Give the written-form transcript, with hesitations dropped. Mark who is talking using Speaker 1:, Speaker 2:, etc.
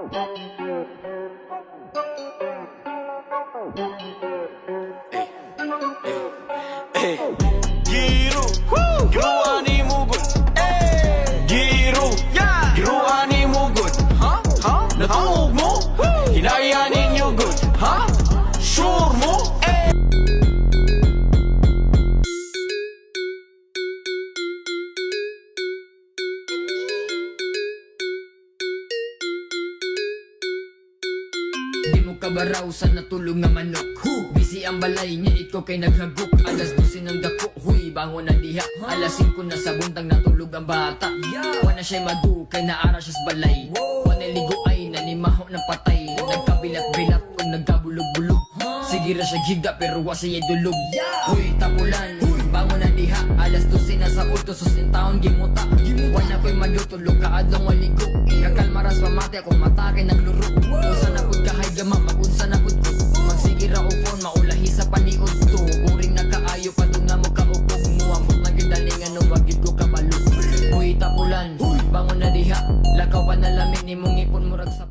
Speaker 1: Giro, giro ani mugod. Giro, giro ani mugod. Natawag mo? Hinaya ninyo good. Sure mo?
Speaker 2: Di mo kabaraw sa natulog nga manok. Busy ang balay niya, ikaw kay naghagok. Alas 12 ng dako, huy, bangon na diha. Alas 5 na sa buntang natulog ang bata. Wana siya'y madu, kay naara siya sa balay. Wana ligo ay nanimaho ng patay. Nagkabilat-bilat o nagkabulog-bulog. Sige ra siya giga pero wa siya dulog. Huy, tapulan, bangon na diha. Alas 12 na sa ulto, susin taon gimuta. Wana ko'y madutulog, kaadlong waligo. Kakalmaras pamati akong matake ng luro. Usa na pud kahay gama, magunsa na pud ko. Magsige ra og phone, maulahi sa paniod to. Uring nakaayo pa doon na mo kaupog mo. Amot na gidalingan no wagid ko kabalo. Huy, tapulan, bangon na diha. Lakaw pa na lamig ni mong ipon murag sa